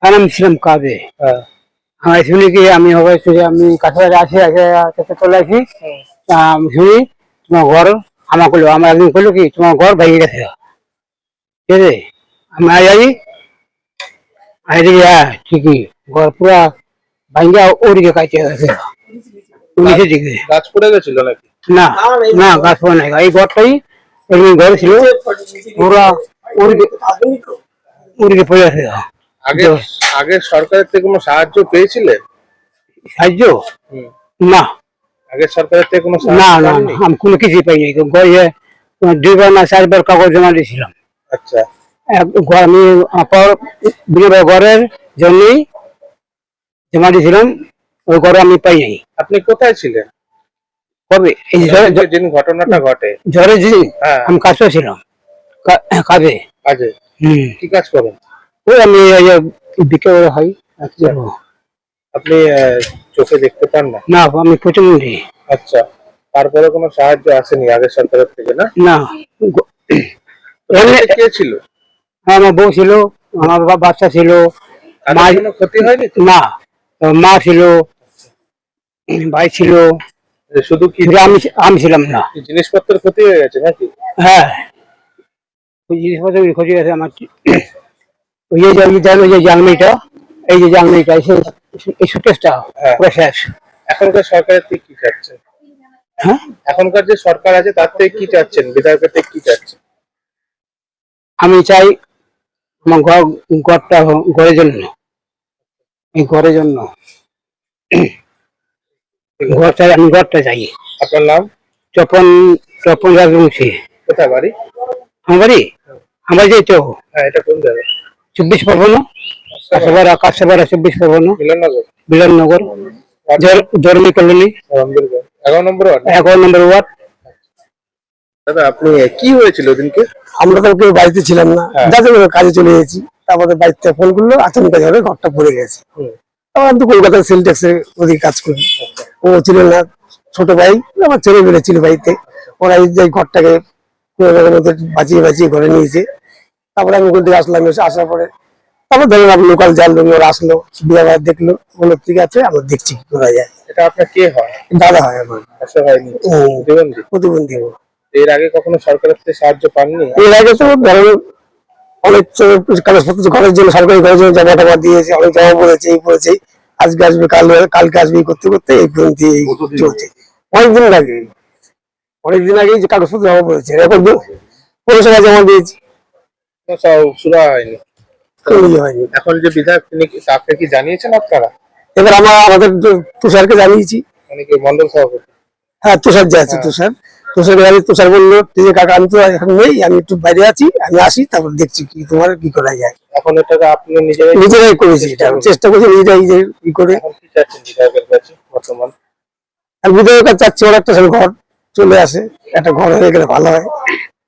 আমি ছিলাম কাজে। হ্যাঁ। আমি শুনি কি আমি আমি কাছাকাছি আসে চলে আসি। শুনি তোমার ঘর আমার করলো, আমার একদিন করলো কি তোমার ঘর ভেঙে গেছে, ঠিক আছে। আমি যাই হ্যাঁ ঠিকই, ঘর পুরা ভাঙ্গা ওদিকে কাছে গেছে, নিচের দিকে। গাছ পড়ে গেছিল নাকি? না না, গাছ পড়ে নাই, এই ঘরটাই ঘর ছিল পুরা ওদিকে ওদিকে পড়ে গেছে। আগে আগে সরকারের থেকে কোনো সাহায্য পেয়েছিলেন? সাহায্য? হুম। না আগের সরকারের থেকে কোনো না সাহায্য না, পাননি? আমি কোনো কিছুই পাইনি। দুইবার না চারবার কাগজ জমা দিয়েছিলাম। আচ্ছা। আমি বিনা ঘরের জন্যই জমা দিয়েছিলাম, ওই ঘরে আমি পাই নাই। আপনি কোথায় ছিলেন কবে এই যেদিন ঘটনাটা ঘটে? ঝড়ের দিন হ্যাঁ। আমি কাজটা ছিলাম কাজে। কাজে? কি কাজ করেন? ওই আমি বিকেলে হয়। আপনি চোখে দেখতে পান না? না, আমি প্রতিবন্ধী। আচ্ছা, তারপরে কোনো সাহায্য আসেনি আগের সরকারের থেকে? না না, কে ছিল? আমার বউ ছিল, আমার বাচ্চা ছিল, মা কোনো ক্ষতি হয়নি তো? না, মা ছিল, ভাই ছিল, শুধু কি আমি ছিলাম না। জিনিসপত্রের ক্ষতি হয়ে গেছে নাকি? হ্যাঁ, ওই জিনিসপত্র ক্ষতি গেছে আমার। ওই যে জালমিটা, এই যে জালমিটা, এই সুকেশটা পুরো শেষ। এখনকার সরকারের থেকে কি চাচ্ছেন? হ্যাঁ, এখনকার যে সরকার আছে তার থেকে কি চাচ্ছেন? বিধায়কের থেকে কি চাচ্ছেন? আমি চাই আমার ঘরটা ঘরের জন্য, এই ঘরের জন্য ঘর চাই, আমি ঘরটা চাই। আপনার নাম? তপন তপন রাজবংশী। কোথায় বাড়ি? আমার বাড়ি যে তো হ্যাঁ, এটা কোন জায়গা? 24 পরগনা, কাছাপাড়া 24 পরগনা, মিলননগর। মিলননগর, ধর্মী কলোনি, 11 নম্বর ওয়ার্ড। 11 নম্বর ওয়ার্ড। দাদা, আপনি কি হয়েছিল ওদিনকে? আমরা তো কেউ বাড়িতে ছিলাম না, যাতে কাজে চলে গেছি। তারপরে বাড়িতে ফোন করলো আচমকা যাবে ঘরটা পড়ে গেছে। আমি তো কলকাতার সেল ট্যাক্সের ওদিকে কাজ করি। ও ছিল না, ছোট ভাই আমার ছেলে মেয়ে ছিল বাড়িতে। ওরা এই ঘরটাকে বাঁচিয়ে বাঁচিয়ে ঘরে নিয়েছে। তারপরে আমি ওখান থেকে আসলাম, এসে আসার পরে তারপর ধরেন আপনি লোকাল যার লোক ওরা আসলো, বিয়ে দেখলো, বললো ঠিক আছে আমরা দেখছি কি করা যায়। এটা আপনার কে হয়? দাদা হয় আমার। প্রতিবন্ধী। এর আগে কখনো সরকারের থেকে সাহায্য পাননি? এর আগে তো ধরেন অনেক কাগজপত্র ঘরের জন্য, সরকারি ঘরের জন্য জমা টমা দিয়েছে, অনেক জমা পড়েছে, এই পড়েছে, আজকে আসবে কালকে আসবে করতে করতে এই পর্যন্ত চলছে। অনেকদিন আগে যে কাগজপত্র জমা পড়েছে, এখন পৌরসভা জমা দিয়েছি, শুরু হয়নি। এখন যে বিধায়ক তিনি তাকে কি জানিয়েছেন আপনারা? এবার আমাদের তুষারকে জানিয়েছি। মানে কি মন্ডল সভাপতি? হ্যাঁ, তুষার যে আছে, তুষার বললো ঠিক আছে কাকা, আমি তো এখন নেই, আমি একটু বাইরে আছি, আমি আসি, তারপর দেখছি কি তোমার কি করা যায়। এখন এটা আপনি নিজেরাই করেছি, চেষ্টা করছি নিজেরাই যে কি করে। কি চাচ্ছেন বিধায়কের কাছে বর্তমান? আর বিধায়কের কাছে চাচ্ছি ওর একটা ঘর চলে আসে, একটা ঘর হয়ে গেলে ভালো হয়।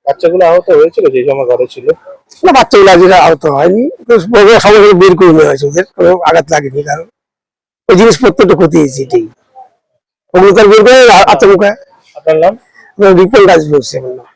বাচ্চাগুলো আহত হয়েছিল যে সময় ঘরে ছিল? না, বাচ্চাগুলো আজ আহত হয়নি, সবাই বের করে নেওয়া হয়েছে, ওদের কোনো আঘাত লাগেনি, কারণ ওই জিনিসপত্রটা ক্ষতি হয়েছে, এটাই ওগুলো তার বের করে আচমকা। আপনার নাম? রিপন রাজবংশী আমার নাম।